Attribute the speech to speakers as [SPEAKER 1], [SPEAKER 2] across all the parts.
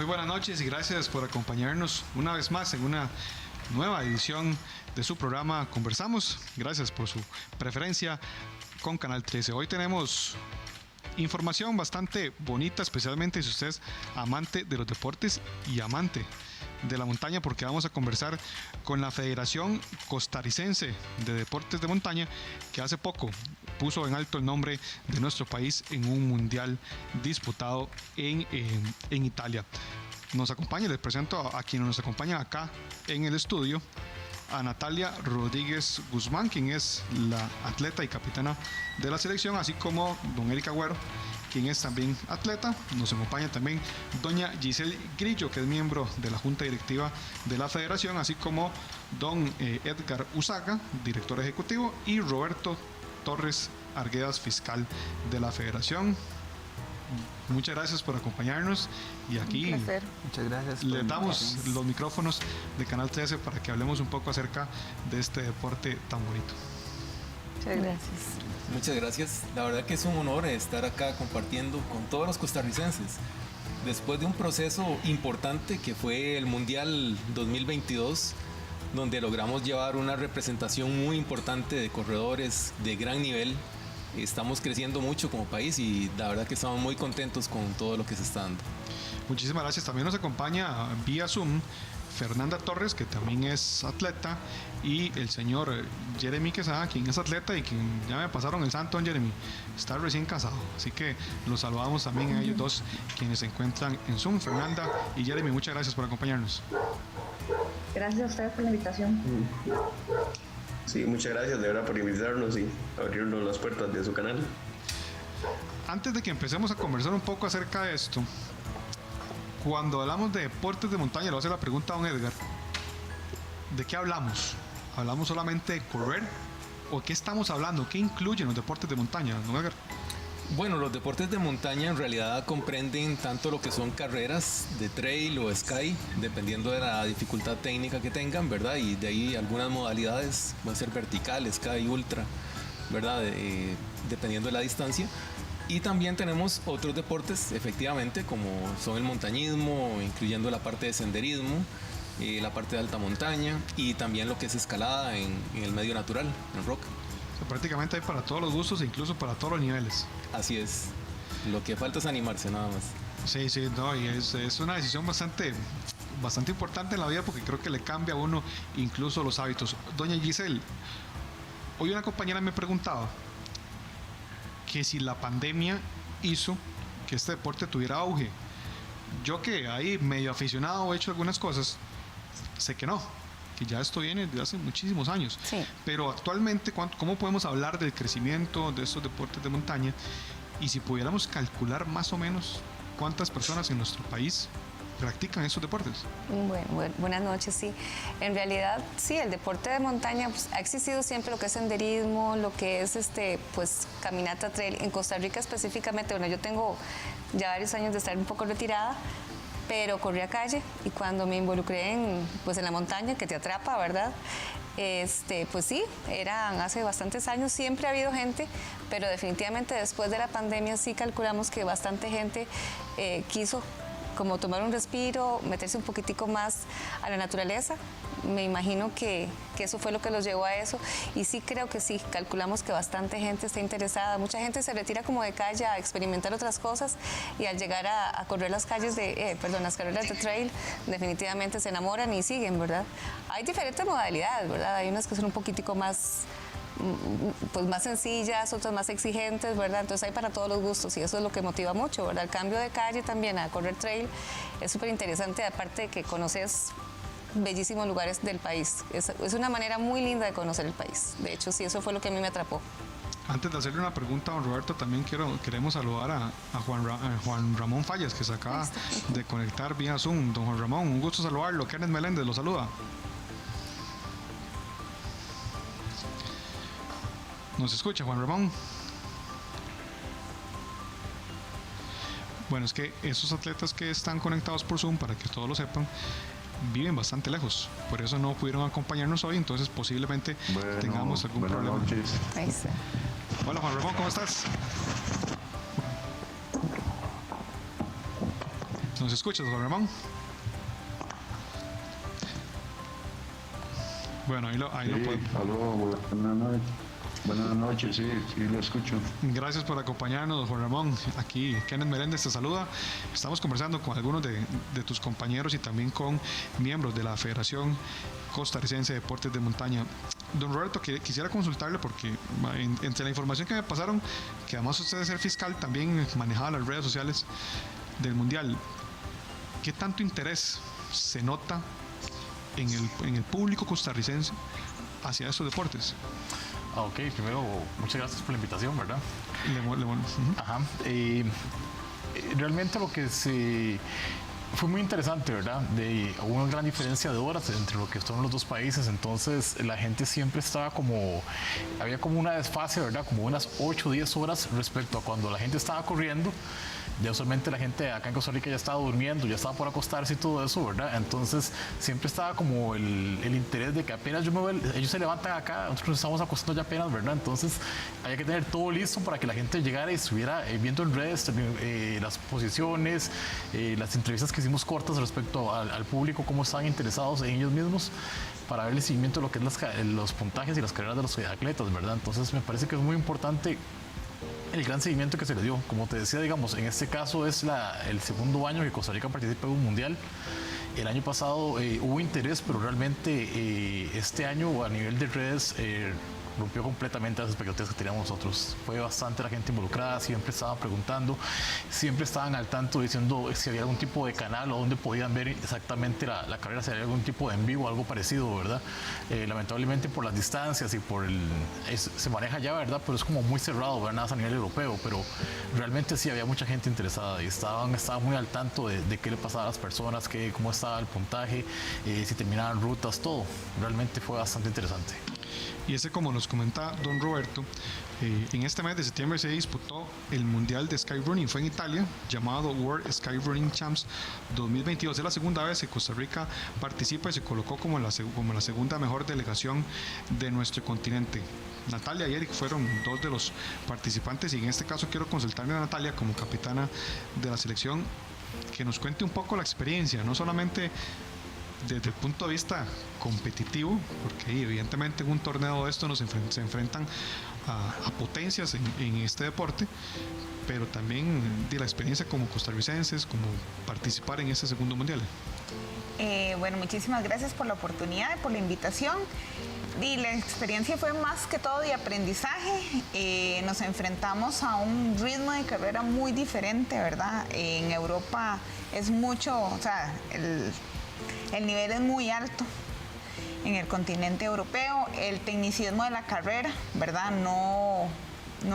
[SPEAKER 1] Muy buenas noches y gracias por acompañarnos una vez más en una nueva edición de su programa Conversamos. Gracias por su preferencia con Canal 13. Hoy tenemos información bastante bonita, especialmente si usted es amante de los deportes y amante de la montaña, porque vamos a conversar con la Federación Costarricense de Deportes de Montaña, que hace poco puso en alto el nombre de nuestro país en un mundial disputado en Italia. Nos acompaña, les presento a quienes nos acompañan acá en el estudio, a Natalia Rodríguez Guzmán, quien es la atleta y capitana de la selección, así como don Eric Agüero, quien es también atleta. Nos acompaña también doña Giselle Grillo, que es miembro de la Junta Directiva de la Federación, así como don Edgar Usaga, director ejecutivo, y Roberto Torres Arguedas, fiscal de la Federación. Muchas gracias por acompañarnos y aquí
[SPEAKER 2] muchas gracias.
[SPEAKER 1] Les damos los micrófonos de Canal 13 para que hablemos un poco acerca de este deporte tan bonito.
[SPEAKER 3] Muchas gracias.
[SPEAKER 2] Muchas gracias. La verdad que es un honor estar acá compartiendo con todos los costarricenses. Después de un proceso importante que fue el Mundial 2022, donde logramos llevar una representación muy importante de corredores de gran nivel. Estamos creciendo mucho como país y la verdad que estamos muy contentos con todo lo que se está dando.
[SPEAKER 1] Muchísimas gracias. También nos acompaña vía Zoom Fernanda Torres, que también es atleta, y el señor Jeremy Quesada, quien es atleta y quien ya me pasaron el santo, don Jeremy, está recién casado. Así que los saludamos también a ellos dos, quienes se encuentran en Zoom. Fernanda y Jeremy, muchas gracias por acompañarnos.
[SPEAKER 4] Gracias a ustedes por la invitación.
[SPEAKER 5] Sí, muchas gracias de verdad por invitarnos y abrirnos las puertas de su canal.
[SPEAKER 1] Antes de que empecemos a conversar un poco acerca de esto, cuando hablamos de deportes de montaña, le voy a hacer la pregunta a don Edgar: ¿de qué hablamos? ¿Hablamos solamente de correr? ¿O qué estamos hablando? ¿Qué incluyen los deportes de montaña, don Edgar?
[SPEAKER 2] Bueno, los deportes de montaña en realidad comprenden tanto lo que son carreras de trail o sky, dependiendo de la dificultad técnica que tengan, ¿verdad? Y de ahí algunas modalidades, va a ser vertical, sky, ultra, ¿verdad? Dependiendo de la distancia. Y también tenemos otros deportes, efectivamente, como son el montañismo, incluyendo la parte de senderismo, la parte de alta montaña y también lo que es escalada en el medio natural, en roca.
[SPEAKER 1] O sea, prácticamente hay para todos los gustos e incluso para todos los niveles.
[SPEAKER 2] Así es. Lo que falta es animarse nada más.
[SPEAKER 1] Sí, sí, no, y es una decisión bastante importante en la vida, porque creo que le cambia a uno incluso los hábitos. Doña Giselle, hoy una compañera me preguntaba que si la pandemia hizo que este deporte tuviera auge. Yo, que ahí medio aficionado he hecho algunas cosas, sé que no, que ya esto viene desde hace muchísimos años.
[SPEAKER 3] Sí.
[SPEAKER 1] Pero actualmente, ¿cómo podemos hablar del crecimiento de estos deportes de montaña? Y si pudiéramos calcular más o menos cuántas personas en nuestro país practican estos deportes.
[SPEAKER 3] Bueno, buenas noches, sí. En realidad, sí, el deporte de montaña pues, ha existido siempre, lo que es senderismo, lo que es pues caminata trail. En Costa Rica específicamente, bueno, yo tengo ya varios años de estar un poco retirada, pero corrí a calle, y cuando me involucré en la montaña, que te atrapa, ¿verdad? Pues sí, eran hace bastantes años, siempre ha habido gente, pero definitivamente después de la pandemia sí calculamos que bastante gente quiso como tomar un respiro, meterse un poquitico más a la naturaleza. Me imagino que eso fue lo que los llevó a eso, y sí creo que sí, calculamos que bastante gente está interesada. Mucha gente se retira como de calle a experimentar otras cosas, y al llegar a correr las calles las carreras de trail, definitivamente se enamoran y siguen, ¿verdad? Hay diferentes modalidades, ¿verdad? Hay unas que son un poquitico más pues más sencillas, otras más exigentes, ¿verdad? Entonces hay para todos los gustos, y eso es lo que motiva mucho, ¿verdad? El cambio de calle también a correr trail es súper interesante, aparte de que conoces bellísimos lugares del país. Es una manera muy linda de conocer el país. De hecho, sí, eso fue lo que a mí me atrapó.
[SPEAKER 1] Antes de hacerle una pregunta a don Roberto, también queremos saludar a Juan Ramón Fallas, que se acaba de conectar vía Zoom. Don Juan Ramón, un gusto saludarlo. Kenneth Meléndez lo saluda. ¿Nos escucha, Juan Ramón? Bueno, es que esos atletas que están conectados por Zoom, para que todos lo sepan, viven bastante lejos, por eso no pudieron acompañarnos hoy, entonces posiblemente tengamos algún problema.
[SPEAKER 5] Noches.
[SPEAKER 1] Hola Juan Ramón, ¿cómo estás? ¿Nos escuchas, Juan Ramón? Bueno, ahí lo puedo.
[SPEAKER 6] Aló, buenas noches, sí, lo escucho.
[SPEAKER 1] Gracias por acompañarnos, Juan Ramón. Aquí Kenneth Meléndez te saluda. Estamos conversando con algunos de tus compañeros y también con miembros de la Federación Costarricense de Deportes de Montaña. Don Roberto, quisiera consultarle porque entre la información que me pasaron, que además usted de ser fiscal también manejaba las redes sociales del Mundial, ¿qué tanto interés se nota en el público costarricense hacia estos deportes?
[SPEAKER 7] Ok, primero, muchas gracias por la invitación, ¿verdad? Ajá. Realmente lo que fue muy interesante, ¿verdad? Hubo una gran diferencia de horas entre lo que son los dos países, entonces la gente siempre estaba había como una desfase, ¿verdad? Como unas 8 o 10 horas respecto a cuando la gente estaba corriendo. Ya usualmente la gente acá en Costa Rica ya estaba durmiendo, ya estaba por acostarse y todo eso, ¿verdad? Entonces siempre estaba como el interés de que apenas yo me veo, ellos se levantan acá, nosotros nos estamos acostando ya apenas, ¿verdad? Entonces había que tener todo listo para que la gente llegara y estuviera viendo en redes las posiciones, las entrevistas que hicimos cortas respecto al público, cómo estaban interesados en ellos mismos, para ver el seguimiento de lo que es los puntajes y las carreras de los atletas, ¿verdad? Entonces me parece que es muy importante el gran seguimiento que se le dio. Como te decía, digamos, en este caso es el segundo año que Costa Rica participa en un mundial. El año pasado hubo interés, pero realmente este año a nivel de redes rompió completamente las expectativas que teníamos nosotros. Fue bastante la gente involucrada, siempre estaban preguntando, siempre estaban al tanto diciendo si había algún tipo de canal o dónde podían ver exactamente la carrera, si había algún tipo de en vivo, algo parecido, ¿verdad? Lamentablemente por las distancias y se maneja ya, ¿verdad? Pero es como muy cerrado, ¿verdad? Nada a nivel europeo, pero realmente sí había mucha gente interesada y estaban muy al tanto de qué le pasaba a las personas, cómo estaba el puntaje, si terminaban rutas, todo. Realmente fue bastante interesante.
[SPEAKER 1] Y como nos comenta don Roberto, en este mes de septiembre se disputó el Mundial de Skyrunning, fue en Italia, llamado World Skyrunning Champs 2022. Es la segunda vez que Costa Rica participa y se colocó como la segunda mejor delegación de nuestro continente. Natalia y Eric fueron dos de los participantes y en este caso quiero consultarle a Natalia como capitana de la selección que nos cuente un poco la experiencia, no solamente desde el punto de vista competitivo, porque evidentemente en un torneo de esto se enfrentan a potencias en este deporte, pero también de la experiencia como costarricenses, como participar en este segundo mundial.
[SPEAKER 8] Bueno, muchísimas gracias por la oportunidad y por la invitación. Y la experiencia fue más que todo de aprendizaje. Nos enfrentamos a un ritmo de carrera muy diferente, ¿verdad? En Europa es mucho, o sea, el nivel es muy alto en el continente europeo, el tecnicismo de la carrera, ¿verdad? No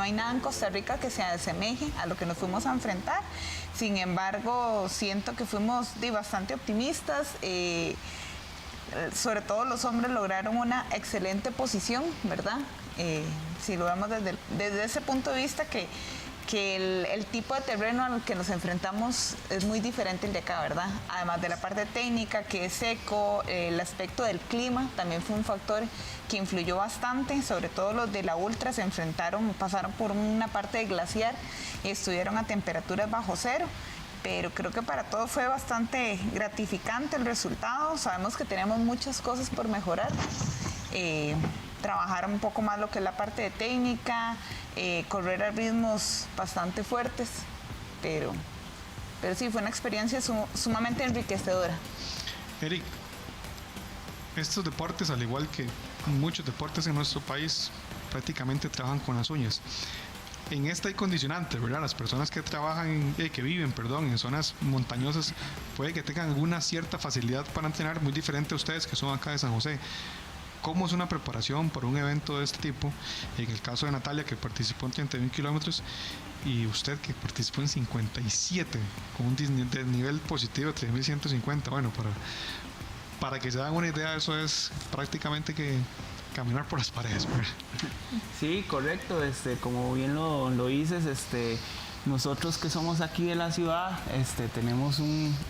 [SPEAKER 8] hay nada en Costa Rica que se asemeje a lo que nos fuimos a enfrentar. Sin embargo, siento que fuimos bastante optimistas. Sobre todo los hombres lograron una excelente posición, ¿verdad? Si lo vemos desde ese punto de vista que el tipo de terreno al que nos enfrentamos es muy diferente el de acá, ¿verdad? Además de la parte técnica, que es seco, el aspecto del clima también fue un factor que influyó bastante, sobre todo los de la ultra pasaron por una parte de glaciar y estuvieron a temperaturas bajo cero. Pero creo que para todos fue bastante gratificante el resultado. Sabemos que tenemos muchas cosas por mejorar. Trabajar un poco más lo que es la parte de técnica, correr a ritmos bastante fuertes, pero sí, fue una experiencia sumamente enriquecedora.
[SPEAKER 1] Eric, estos deportes, al igual que muchos deportes en nuestro país, prácticamente trabajan con las uñas. En esta hay condicionantes, ¿verdad? Las personas que viven en zonas montañosas puede que tengan alguna cierta facilidad para entrenar, muy diferente a ustedes que son acá de San José. ¿Cómo es una preparación para un evento de este tipo? En el caso de Natalia, que participó en 31 kilómetros, y usted que participó en 57, con un nivel positivo de 3.150. Bueno, para que se hagan una idea, eso es prácticamente que caminar por las paredes, ¿verdad?
[SPEAKER 9] Sí, correcto. Como bien lo dices, nosotros que somos aquí de la ciudad, tenemos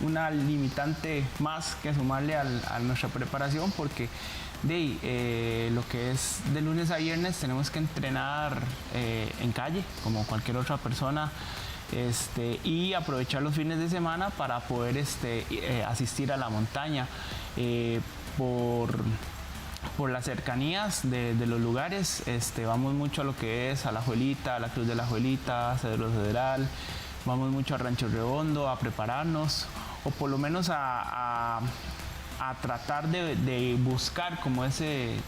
[SPEAKER 9] una limitante más que sumarle a nuestra preparación, porque lo que es de lunes a viernes tenemos que entrenar en calle, como cualquier otra persona. y aprovechar los fines de semana para poder asistir a la montaña. Por las cercanías de los lugares, vamos mucho a lo que es a La Juelita, a la Cruz de la Juelita, a Cedro Federal, vamos mucho a Rancho Redondo a prepararnos, o por lo menos a tratar de buscar como ese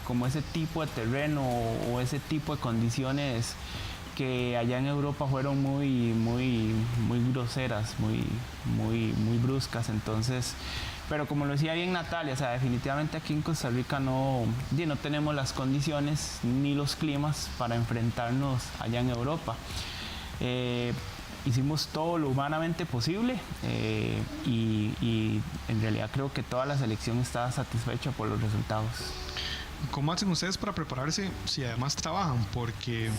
[SPEAKER 9] tipo de terreno o ese tipo de condiciones que allá en Europa fueron muy groseras, muy bruscas. Entonces, pero como lo decía bien Natalia, o sea, definitivamente aquí en Costa Rica no tenemos las condiciones ni los climas para enfrentarnos allá en Europa. Hicimos todo lo humanamente posible y en realidad creo que toda la selección está satisfecha por los resultados.
[SPEAKER 1] ¿Cómo hacen ustedes para prepararse si además trabajan? Porque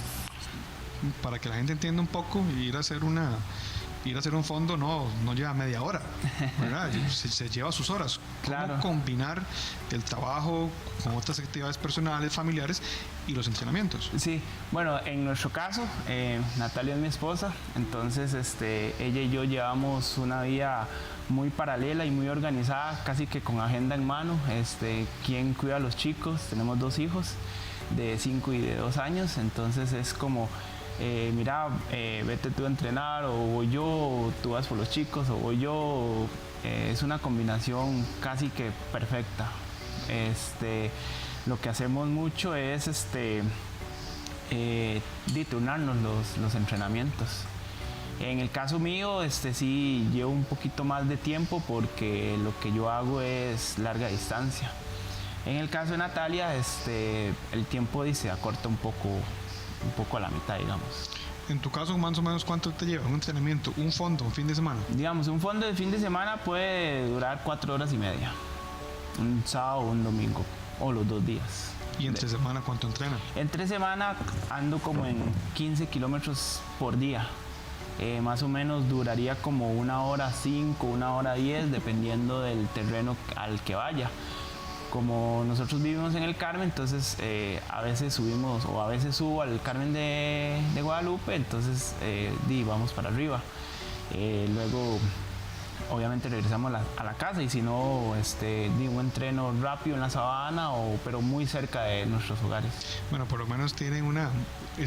[SPEAKER 1] para que la gente entienda un poco, ir a hacer un fondo no lleva media hora, ¿verdad? se lleva sus horas. ¿Cómo
[SPEAKER 9] Claro.
[SPEAKER 1] combinar el trabajo con otras actividades personales, familiares y los entrenamientos?
[SPEAKER 9] Sí, bueno, en nuestro caso, Natalia es mi esposa, entonces ella y yo llevamos una vida muy paralela y muy organizada, casi que con agenda en mano. ¿Quién cuida a los chicos? Tenemos 2 hijos de 5 y de 2 años, entonces es como, mira, vete tú a entrenar, o voy yo, o tú vas por los chicos, o voy yo. Es una combinación casi que perfecta. Lo que hacemos mucho es turnarnos los entrenamientos. En el caso mío, sí llevo un poquito más de tiempo porque lo que yo hago es larga distancia. En el caso de Natalia, el tiempo se acorta un poco a la mitad, digamos.
[SPEAKER 1] En tu caso, más o menos, ¿cuánto te lleva un entrenamiento, un fondo, un fin de semana?
[SPEAKER 9] Digamos, un fondo de fin de semana puede durar 4 horas y media. Un sábado o un domingo, o los 2 días.
[SPEAKER 1] ¿Y entre semana cuánto entrenan?
[SPEAKER 9] Entre semana ando como en 15 kilómetros por día. Más o menos duraría como 1 hora 5, 1 hora 10, dependiendo del terreno al que vaya. Como nosotros vivimos en el Carmen, entonces a veces subimos, o a veces subo al Carmen de Guadalupe, entonces vamos para arriba. Luego, obviamente regresamos a la casa, y si no, un entreno rápido en la sabana, pero muy cerca de nuestros hogares.
[SPEAKER 1] Bueno, por lo menos tienen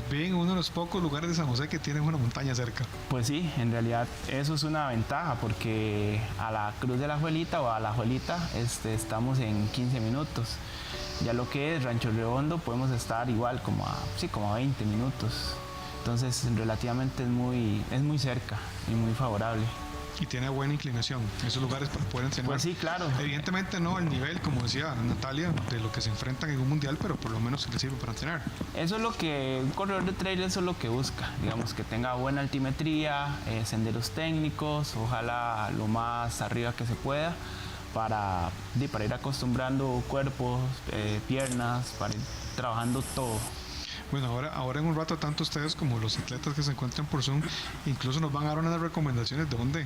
[SPEAKER 1] viven en uno de los pocos lugares de San José que tienen una montaña cerca.
[SPEAKER 9] Pues sí, en realidad eso es una ventaja, porque a la Cruz de la Juelita o a la Juelita estamos en 15 minutos. Ya lo que es Rancho Redondo podemos estar igual como a 20 minutos. Entonces relativamente es muy cerca y muy favorable.
[SPEAKER 1] Y tiene buena inclinación esos lugares para poder entrenar.
[SPEAKER 9] Pues sí, claro.
[SPEAKER 1] Evidentemente no al nivel, como decía Natalia, de lo que se enfrentan en un mundial, pero por lo menos les sirve para entrenar.
[SPEAKER 9] Eso es lo que un corredor de trail, eso es lo que busca, digamos, que tenga buena altimetría, senderos técnicos, ojalá lo más arriba que se pueda, para ir acostumbrando cuerpos, piernas, para ir trabajando todo.
[SPEAKER 1] Bueno, ahora en un rato, tanto ustedes como los atletas que se encuentran por Zoom, incluso nos van a dar unas recomendaciones de dónde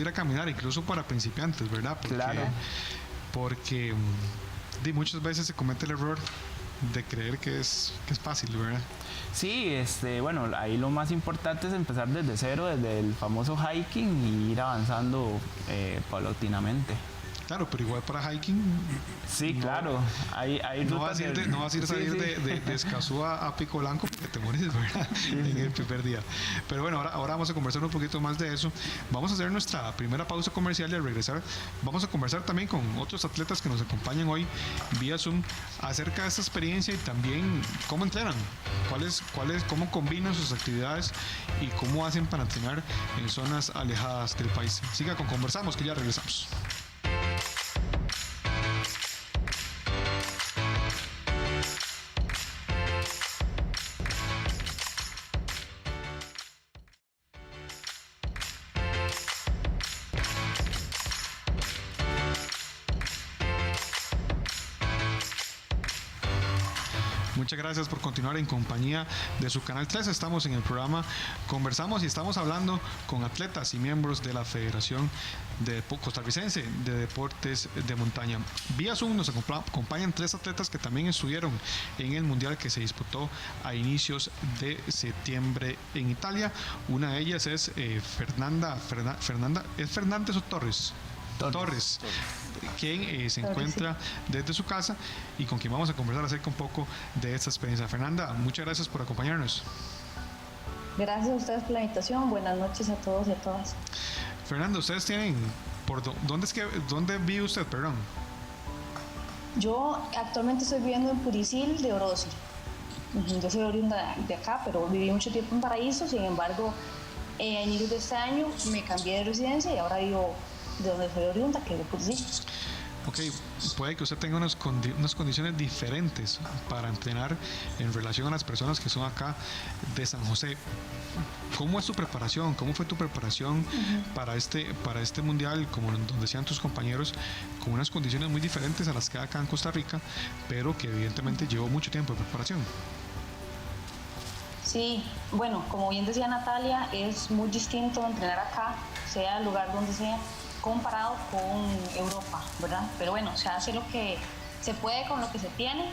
[SPEAKER 1] ir a caminar, incluso para principiantes, ¿verdad?
[SPEAKER 9] Claro.
[SPEAKER 1] Porque muchas veces se comete el error de creer que es fácil, ¿verdad?
[SPEAKER 9] Sí, bueno, ahí lo más importante es empezar desde cero, desde el famoso hiking, y ir avanzando paulatinamente.
[SPEAKER 1] Claro, pero igual para hiking.
[SPEAKER 9] Sí, claro. Hay
[SPEAKER 1] no vas a ir a salir
[SPEAKER 9] sí.
[SPEAKER 1] de Escazú a Pico Blanco porque te mueres, ¿verdad? En el primer día. Pero bueno, ahora vamos a conversar un poquito más de eso. Vamos a hacer nuestra primera pausa comercial, y al regresar vamos a conversar también con otros atletas que nos acompañan hoy vía Zoom acerca de esta experiencia y también cómo entrenan, cómo combinan sus actividades y cómo hacen para entrenar en zonas alejadas del país. Siga con Conversamos, que ya regresamos. Muchas gracias por continuar en compañía de su Canal 13. Estamos en el programa Conversamos y estamos hablando con atletas y miembros de la Federación Costarricense de Deportes de Montaña. Vía Zoom nos acompañan 3 atletas que también estuvieron en el Mundial que se disputó a inicios de septiembre en Italia. Una de ellas es Fernández o Torres. Torres, quien se encuentra desde su casa y con quien vamos a conversar acerca un poco de esta experiencia. Fernanda, muchas gracias por acompañarnos.
[SPEAKER 4] Gracias a ustedes por la invitación. Buenas noches a todos y a todas.
[SPEAKER 1] Fernanda, ustedes tienen, ¿dónde vive usted, perdón?
[SPEAKER 4] Yo actualmente estoy viviendo en Purisil de Orosi. Yo soy oriunda de acá, pero viví mucho tiempo en Paraíso. Sin embargo, a inicios de este año me cambié de residencia y ahora vivo de donde soy oriunda, que es de Purisil.
[SPEAKER 1] Ok, puede que usted tenga unas condiciones diferentes para entrenar en relación a las personas que son acá de San José. ¿Cómo es tu preparación? ¿Cómo fue tu preparación para este mundial, como decían tus compañeros, con unas condiciones muy diferentes a las que hay acá en Costa Rica, pero que evidentemente llevó mucho tiempo de preparación?
[SPEAKER 4] Sí, bueno, como bien decía Natalia, es muy distinto entrenar acá, sea el lugar donde sea, comparado con Europa, ¿verdad? Pero bueno, se hace lo que se puede con lo que se tiene.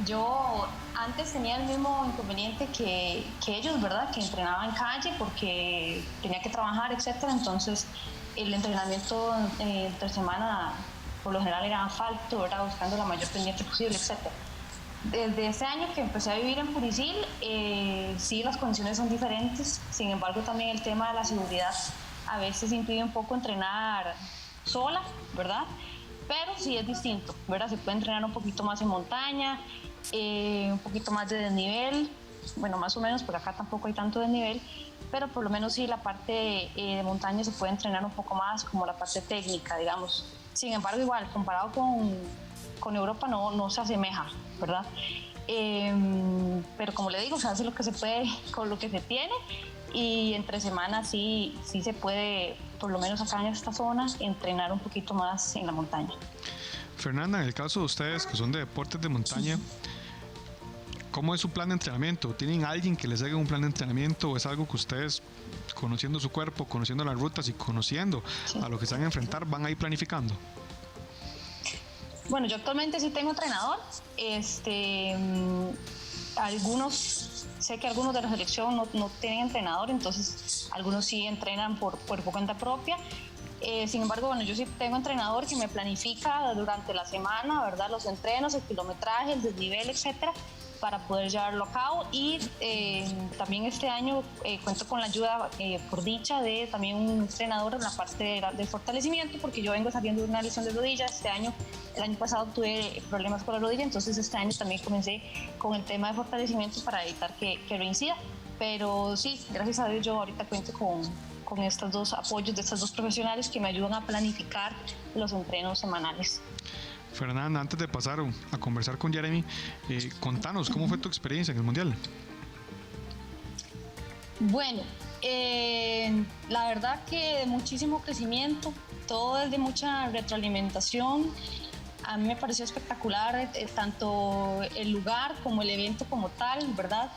[SPEAKER 4] Yo antes tenía el mismo inconveniente que ellos, ¿verdad? Que entrenaba en calle porque tenía que trabajar, etcétera. Entonces, el entrenamiento entre semana, por lo general, era asfalto, ¿verdad? Buscando la mayor pendiente posible, etcétera. Desde ese año que empecé a vivir en Purisil, sí, las condiciones son diferentes. Sin embargo, también el tema de la seguridad a veces impide un poco entrenar sola, ¿verdad? Pero sí es distinto, ¿verdad? Se puede entrenar un poquito más en montaña, un poquito más de desnivel, bueno, más o menos, porque acá tampoco hay tanto desnivel, pero por lo menos sí la parte de montaña se puede entrenar un poco más, como la parte técnica, digamos. Sin embargo, igual, comparado con Europa no se asemeja, ¿verdad? Pero como le digo, se hace lo que se puede con lo que se tiene. Y entre semanas sí se puede, por lo menos acá en esta zona, entrenar un poquito más en la montaña.
[SPEAKER 1] Fernanda, en el caso de ustedes que son de deportes de montaña, ¿cómo es su plan de entrenamiento? ¿Tienen alguien que les haga un plan de entrenamiento o es algo que ustedes, conociendo su cuerpo, conociendo las rutas y conociendo a lo que se van a enfrentar, van a ir planificando?
[SPEAKER 4] Bueno, yo actualmente sí tengo entrenador. Sé que algunos de la selección no tienen entrenador, entonces algunos sí entrenan por cuenta propia. Sin embargo, bueno, yo sí tengo entrenador que me planifica durante la semana, ¿verdad? Los entrenos, el kilometraje, el desnivel, etcétera, para poder llevarlo a cabo. Y también este año cuento con la ayuda, por dicha, de también un entrenador en la parte del fortalecimiento, porque yo vengo saliendo de una lesión de rodilla. El año pasado tuve problemas con la rodilla, entonces este año también comencé con el tema de fortalecimiento para evitar que reincida. Pero sí, gracias a Dios yo ahorita cuento con estos dos apoyos de estos dos profesionales que me ayudan a planificar los entrenos semanales.
[SPEAKER 1] Fernanda, antes de pasar a conversar con Jeremy, contanos, ¿cómo fue tu experiencia en el Mundial?
[SPEAKER 4] Bueno, la verdad que de muchísimo crecimiento, todo es de mucha retroalimentación. A mí me pareció espectacular tanto el lugar como el evento como tal, ¿verdad?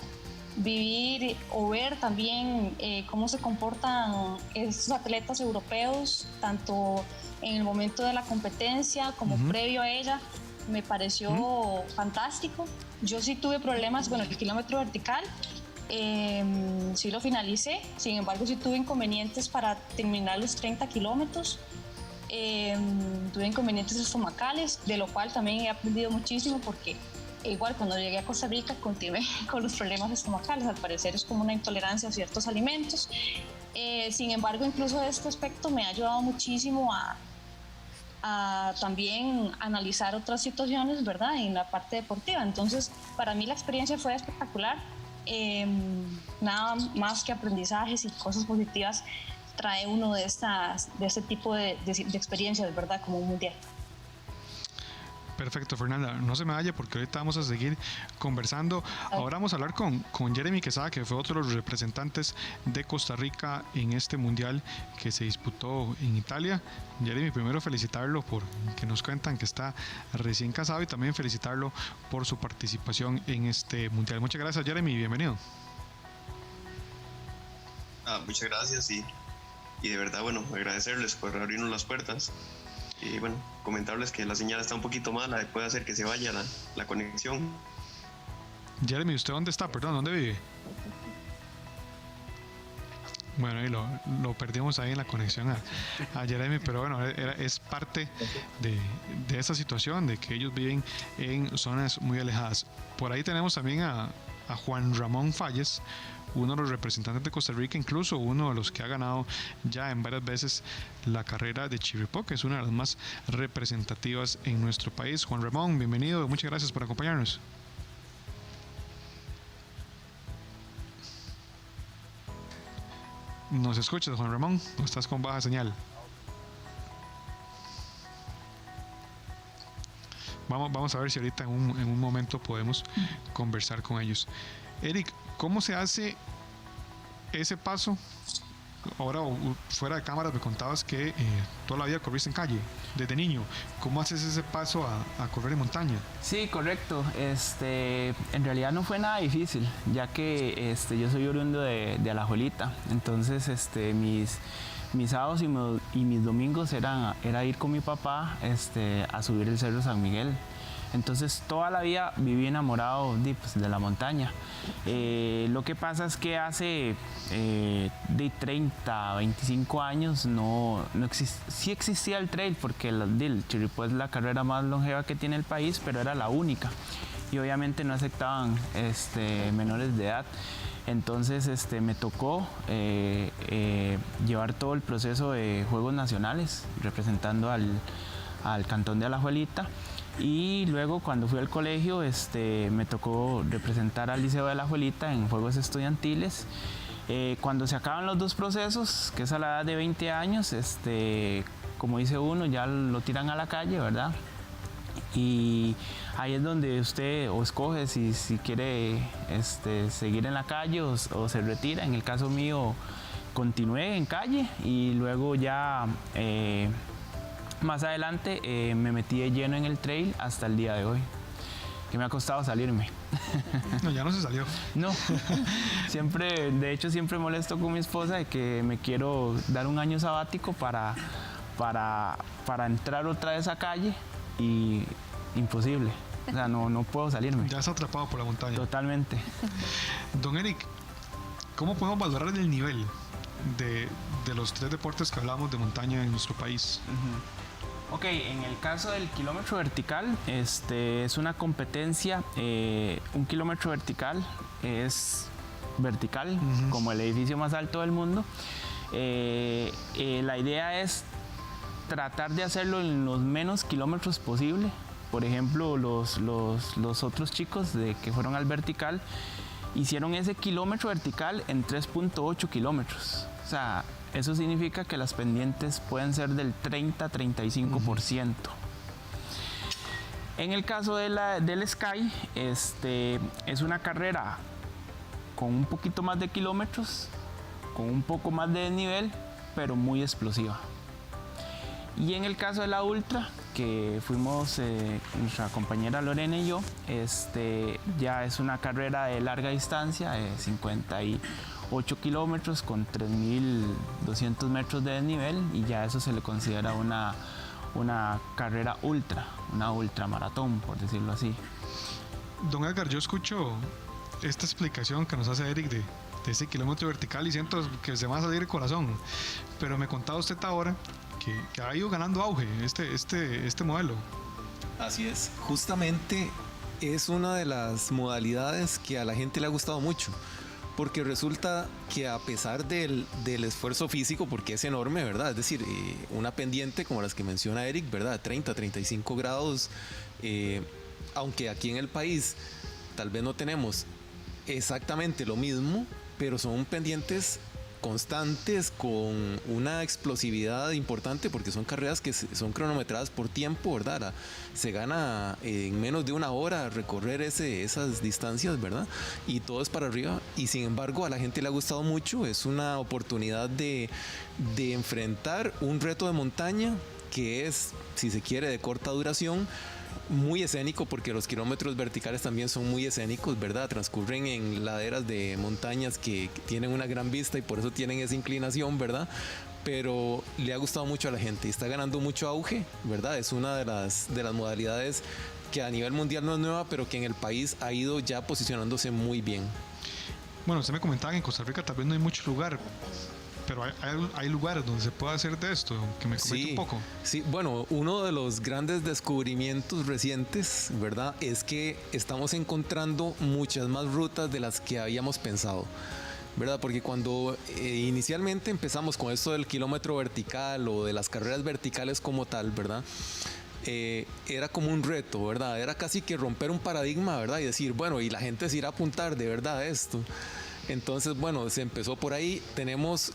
[SPEAKER 4] Vivir o ver también cómo se comportan estos atletas europeos, tanto en el momento de la competencia como previo a ella, me pareció fantástico. Yo sí tuve problemas con el kilómetro vertical, sí lo finalicé, sin embargo sí tuve inconvenientes para terminar los 30 kilómetros. Tuve inconvenientes estomacales, de lo cual también he aprendido muchísimo porque igual cuando llegué a Costa Rica continué con los problemas estomacales. Al parecer es como una intolerancia a ciertos alimentos. Sin embargo, incluso este aspecto me ha ayudado muchísimo a también analizar otras situaciones, ¿verdad? En la parte deportiva. Entonces, para mí la experiencia fue espectacular. Nada más que aprendizajes y cosas positivas trae uno de este tipo de experiencias, ¿verdad? Como un mundial.
[SPEAKER 1] Perfecto, Fernanda. No se me vaya porque ahorita vamos a seguir conversando. Ahora vamos a hablar con Jeremy Quesada, que fue otro de los representantes de Costa Rica en este mundial que se disputó en Italia. Jeremy, primero felicitarlo por que nos cuentan que está recién casado y también felicitarlo por su participación en este mundial. Muchas gracias, Jeremy, bienvenido.
[SPEAKER 5] Muchas gracias y de verdad, bueno, agradecerles por abrirnos las puertas. Y bueno, comentarles que la señal está un poquito mala y puede hacer que se vaya la conexión.
[SPEAKER 1] Jeremy, ¿usted dónde está? Perdón, ¿dónde vive? Bueno, ahí lo perdimos ahí en la conexión a Jeremy, pero bueno, es parte de esa situación, de que ellos viven en zonas muy alejadas. Por ahí tenemos también a Juan Ramón Falles, uno de los representantes de Costa Rica, incluso uno de los que ha ganado ya en varias veces la carrera de Chirripó, que es una de las más representativas en nuestro país. Juan Ramón, bienvenido, muchas gracias por acompañarnos. ¿Nos escuchas, Juan Ramón? ¿O estás con baja señal? Vamos a ver si ahorita en un momento podemos conversar con ellos. Eric, ¿cómo se hace ese paso? Ahora, fuera de cámaras, me contabas que toda la vida corriste en calle, desde niño. ¿Cómo haces ese paso a correr en montaña?
[SPEAKER 9] Sí, correcto. En realidad no fue nada difícil, ya que yo soy oriundo de Alajuelita. Entonces, mis sábados y mis domingos era ir con mi papá a subir el Cerro San Miguel. Entonces toda la vida viví enamorado de la montaña. Lo que pasa es que hace 30, 25 años sí existía el trail, porque el Chirripó es la carrera más longeva que tiene el país, pero era la única. Y obviamente no aceptaban menores de edad. Entonces me tocó llevar todo el proceso de Juegos Nacionales, representando al cantón de Alajuelita. Y luego cuando fui al colegio me tocó representar al Liceo de Alajuelita en Juegos Estudiantiles. Cuando se acaban los dos procesos, que es a la edad de 20 años, como dice uno, ya lo tiran a la calle, ¿verdad? Y ahí es donde usted o escoge si quiere seguir en la calle o se retira. En el caso mío, continué en calle y luego ya más adelante me metí de lleno en el trail hasta el día de hoy, que me ha costado salirme.
[SPEAKER 1] No, ya no se salió.
[SPEAKER 9] No, de hecho siempre molesto con mi esposa de que me quiero dar un año sabático para entrar otra vez a calle y imposible. O sea, no puedo salirme.
[SPEAKER 1] Ya está atrapado por la montaña.
[SPEAKER 9] Totalmente.
[SPEAKER 1] Don Eric, ¿cómo podemos valorar el nivel de los tres deportes que hablamos de montaña en nuestro país?
[SPEAKER 9] Ok, en el caso del kilómetro vertical, es una competencia. Un kilómetro vertical es vertical, como el edificio más alto del mundo. La idea es tratar de hacerlo en los menos kilómetros posible. Por ejemplo, los otros chicos que fueron al vertical hicieron ese kilómetro vertical en 3.8 kilómetros. O sea, eso significa que las pendientes pueden ser del 30-35%. En el caso del Sky, es una carrera con un poquito más de kilómetros, con un poco más de desnivel, pero muy explosiva. Y en el caso de la Ultra, que fuimos nuestra compañera Lorena y yo, ya es una carrera de larga distancia, de 58 kilómetros con 3.200 metros de desnivel, y ya eso se le considera una carrera ultra, una ultramaratón, por decirlo así.
[SPEAKER 1] Don Edgar, yo escucho esta explicación que nos hace Eric de ese kilómetro vertical y siento que se me va a salir el corazón, pero me contaba usted ahora que ha ido ganando auge este modelo.
[SPEAKER 2] Así es, justamente es una de las modalidades que a la gente le ha gustado mucho, porque resulta que a pesar del esfuerzo físico, porque es enorme, ¿verdad? Es decir, una pendiente como las que menciona Eric, ¿verdad? 30, 35 grados, aunque aquí en el país tal vez no tenemos exactamente lo mismo, pero son pendientes constantes, con una explosividad importante, porque son carreras que son cronometradas por tiempo, ¿verdad? Se gana en menos de una hora recorrer esas distancias, ¿verdad? Y todo es para arriba, y sin embargo a la gente le ha gustado mucho. Es una oportunidad de enfrentar un reto de montaña que es, si se quiere, de corta duración, muy escénico, porque los kilómetros verticales también son muy escénicos, ¿verdad? Transcurren en laderas de montañas que tienen una gran vista y por eso tienen esa inclinación, ¿verdad? Pero le ha gustado mucho a la gente y está ganando mucho auge, ¿verdad? Es una de las modalidades que a nivel mundial no es nueva, pero que en el país ha ido ya posicionándose muy bien.
[SPEAKER 1] Bueno, usted me comentaba que en Costa Rica tal vez no hay mucho lugar, pero hay lugares donde se puede hacer de esto, que me comente un poco.
[SPEAKER 2] Sí, bueno, uno de los grandes descubrimientos recientes, ¿verdad?, es que estamos encontrando muchas más rutas de las que habíamos pensado, ¿verdad? Porque cuando inicialmente empezamos con esto del kilómetro vertical o de las carreras verticales como tal, ¿verdad?, era como un reto, ¿verdad? Era casi que romper un paradigma, ¿verdad? Y decir, bueno, y la gente se irá a apuntar de verdad a esto. Entonces, bueno, se empezó por ahí. Tenemos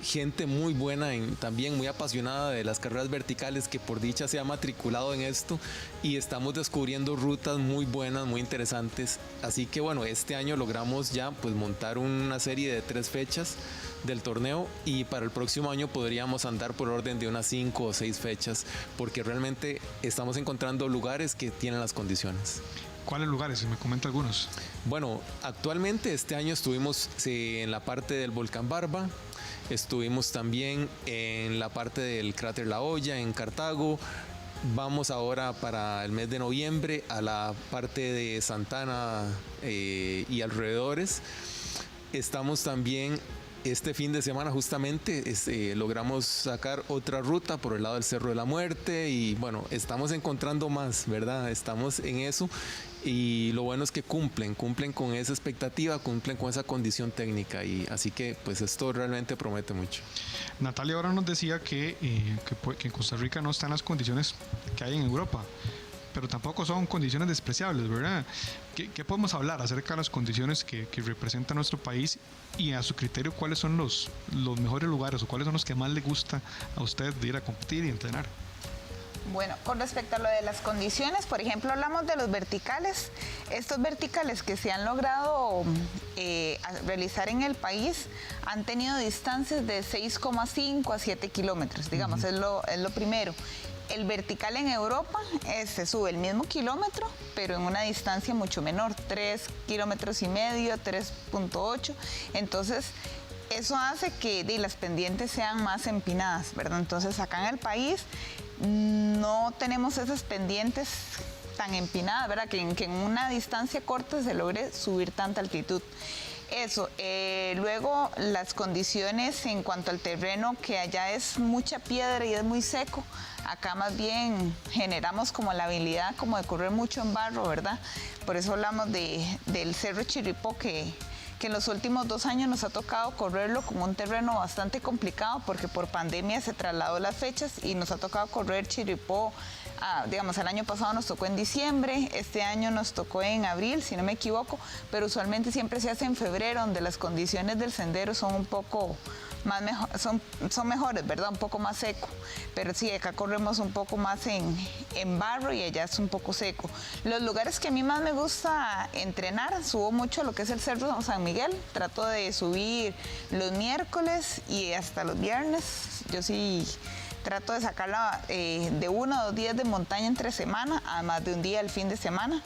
[SPEAKER 2] gente muy buena, también muy apasionada de las carreras verticales, que por dicha se ha matriculado en esto, y estamos descubriendo rutas muy buenas, muy interesantes. Así que bueno, este año logramos ya pues montar una serie de 3 fechas del torneo, y para el próximo año podríamos andar por orden de unas 5 o 6 fechas, porque realmente estamos encontrando lugares que tienen las condiciones.
[SPEAKER 1] ¿Cuáles lugares? Si me comenta algunos.
[SPEAKER 2] Bueno, actualmente este año estuvimos en la parte del volcán Barba, estuvimos también en la parte del cráter La Hoya en Cartago. Vamos ahora para el mes de noviembre a la parte de Santana y alrededores. Estamos también este fin de semana justamente logramos sacar otra ruta por el lado del Cerro de la Muerte, y bueno, estamos encontrando más, ¿verdad? Estamos en eso, y lo bueno es que cumplen con esa expectativa, cumplen con esa condición técnica, y así que pues esto realmente promete mucho.
[SPEAKER 1] Natalia ahora nos decía que en Costa Rica no están las condiciones que hay en Europa, pero tampoco son condiciones despreciables, ¿verdad? ¿Qué podemos hablar acerca de las condiciones que representa nuestro país, y a su criterio cuáles son los mejores lugares o cuáles son los que más le gusta a usted de ir a competir y entrenar?
[SPEAKER 8] Bueno, con respecto a lo de las condiciones, por ejemplo, hablamos de los verticales. Estos verticales que se han logrado realizar en el país han tenido distancias de 6,5 a 7 kilómetros, digamos, es lo primero. El vertical en Europa se sube el mismo kilómetro, pero en una distancia mucho menor, 3,5 kilómetros, 3,8. Entonces, eso hace que las pendientes sean más empinadas, ¿verdad? Entonces, acá en el país no tenemos esas pendientes tan empinadas, ¿verdad? Que en una distancia corta se logre subir tanta altitud. Eso, luego las condiciones en cuanto al terreno, que allá es mucha piedra y es muy seco. Acá más bien generamos como la habilidad como de correr mucho en barro, ¿verdad? Por eso hablamos del Cerro Chirripó, que en los últimos 2 años nos ha tocado correrlo con un terreno bastante complicado, porque por pandemia se trasladó las fechas y nos ha tocado correr Chirripó. Digamos, el año pasado nos tocó en diciembre, este año nos tocó en abril, si no me equivoco, pero usualmente siempre se hace en febrero, donde las condiciones del sendero son un poco más son mejores, ¿verdad? Un poco más seco. Pero sí, acá corremos un poco más en barro y allá es un poco seco. Los lugares que a mí más me gusta entrenar, subo mucho lo que es el Cerro San Miguel. Trato de subir los miércoles y hasta los viernes. Yo sí trato de sacarla de 1 a 2 días de montaña entre semana, además de un día el fin de semana.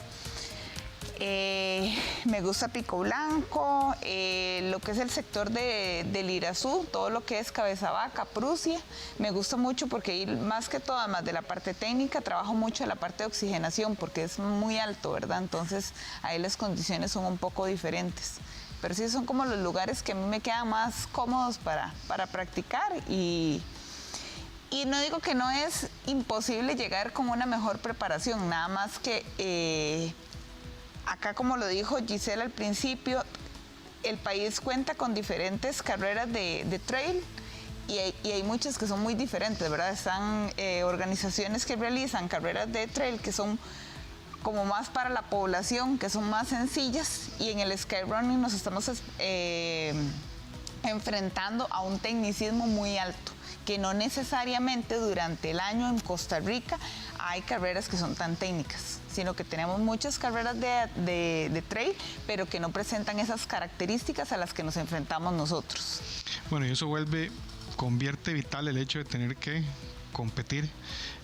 [SPEAKER 8] Me gusta Pico Blanco, lo que es el sector del Irazú, todo lo que es Cabeza Vaca, Prusia, me gusta mucho porque ahí, más que todo, además de la parte técnica, trabajo mucho en la parte de oxigenación porque es muy alto, ¿verdad? Entonces ahí las condiciones son un poco diferentes. Pero sí son como los lugares que a mí me quedan más cómodos para practicar, y no digo que no es imposible llegar con una mejor preparación, nada más que acá, como lo dijo Gisela al principio, el país cuenta con diferentes carreras de trail, y hay muchas que son muy diferentes, ¿verdad? Están organizaciones que realizan carreras de trail que son como más para la población, que son más sencillas, y en el Skyrunning nos estamos enfrentando a un tecnicismo muy alto, que no necesariamente durante el año en Costa Rica hay carreras que son tan técnicas, sino que tenemos muchas carreras de trail, pero que no presentan esas características a las que nos enfrentamos nosotros.
[SPEAKER 1] Bueno, y eso convierte vital el hecho de tener que competir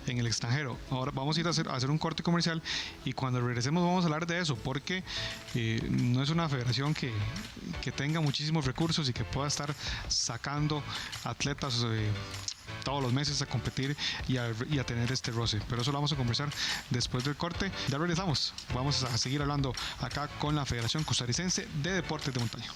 [SPEAKER 1] en el extranjero. Ahora vamos a ir a hacer un corte comercial y cuando regresemos vamos a hablar de eso, porque no es una federación que tenga muchísimos recursos y que pueda estar sacando atletas todos los meses a competir y a tener este roce. Pero eso lo vamos a conversar después del corte. Ya regresamos. Vamos a seguir hablando acá con la Federación Costarricense de Deportes de Montaña.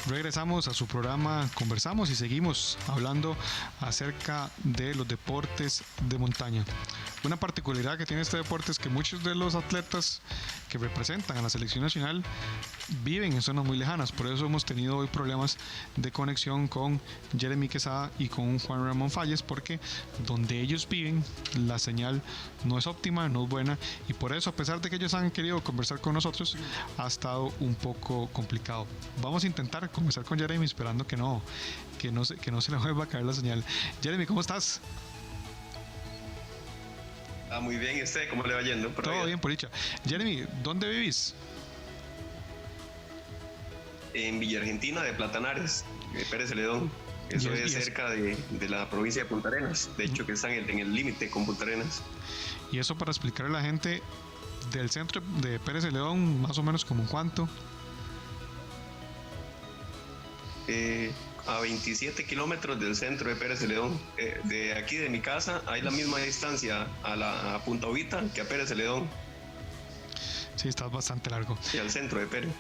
[SPEAKER 1] Regresamos a su programa Conversamos y seguimos hablando acerca de los deportes de montaña. Una particularidad que tiene este deporte es que muchos de los atletas que representan a la selección nacional viven en zonas muy lejanas. Por eso hemos tenido hoy problemas de conexión con Jeremy Quesada y con Juan Ramón Falles, porque donde ellos viven la señal no es óptima, no es buena, y por eso, a pesar de que ellos han querido conversar con nosotros, ha estado un poco complicado. Vamos a intentar conversar con Jeremy esperando que no se le vuelva a caer la señal. Jeremy, ¿cómo estás?
[SPEAKER 5] Muy bien, ¿y usted cómo le va yendo?
[SPEAKER 1] Todo bien, por dicha. Jeremy, ¿dónde vivís?
[SPEAKER 5] En Villa Argentina de Platanares, de Pérez Celedón. Eso es cerca de la provincia de Punta Arenas. De hecho, que están en el límite con Punta Arenas.
[SPEAKER 1] Y eso para explicarle a la gente del centro de Pérez Celedón, más o menos como cuánto.
[SPEAKER 5] A 27 kilómetros del centro de Pérez Celedón. De aquí de mi casa hay la misma distancia a Punta Ubita que a Pérez Celedón.
[SPEAKER 1] Sí, está bastante largo.
[SPEAKER 5] Y al centro de Pérez.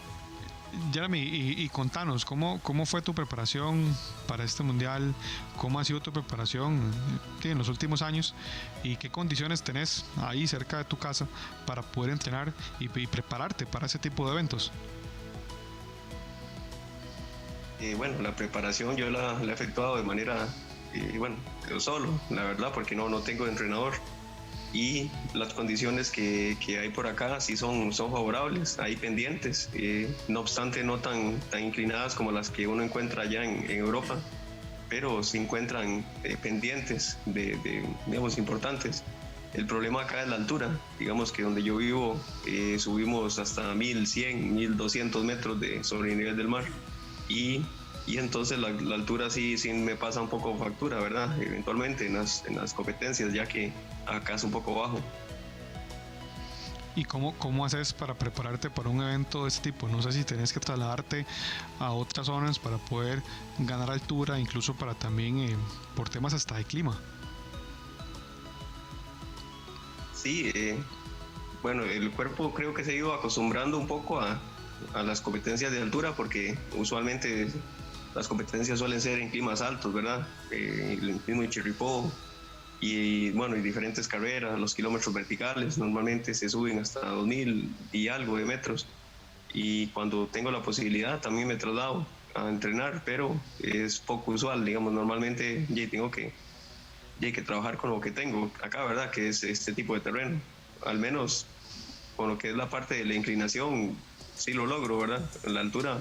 [SPEAKER 1] Jeremy, y contanos, ¿cómo fue tu preparación para este mundial? ¿Cómo ha sido tu preparación en los últimos años? ¿Y qué condiciones tenés ahí cerca de tu casa para poder entrenar y prepararte para ese tipo de eventos?
[SPEAKER 5] Bueno, la preparación yo la he efectuado de manera, yo solo, la verdad, porque no tengo entrenador. Y las condiciones que hay por acá sí son favorables, hay pendientes, no obstante no tan inclinadas como las que uno encuentra allá en Europa, pero se encuentran pendientes digamos, importantes. El problema acá es la altura, digamos que donde yo vivo subimos hasta 1100, 1200 metros sobre el nivel del mar. Y entonces la altura sí me pasa un poco factura, ¿verdad? Eventualmente en las competencias, ya que acá es un poco bajo.
[SPEAKER 1] ¿Y cómo haces para prepararte para un evento de este tipo? No sé si tenés que trasladarte a otras zonas para poder ganar altura, incluso para también por temas hasta de clima.
[SPEAKER 5] Sí, bueno, el cuerpo creo que se ha ido acostumbrando un poco a las competencias de altura, porque usualmente las competencias suelen ser en climas altos, ¿verdad? El mismo Chirripó y diferentes carreras, los kilómetros verticales normalmente se suben hasta 2000 y algo de metros, y cuando tengo la posibilidad también me traslado a entrenar, pero es poco usual, digamos, normalmente ya tengo que trabajar con lo que tengo acá, ¿verdad? Que es este tipo de terreno, al menos con lo que es la parte de la inclinación. Sí lo logro, ¿verdad? En la altura,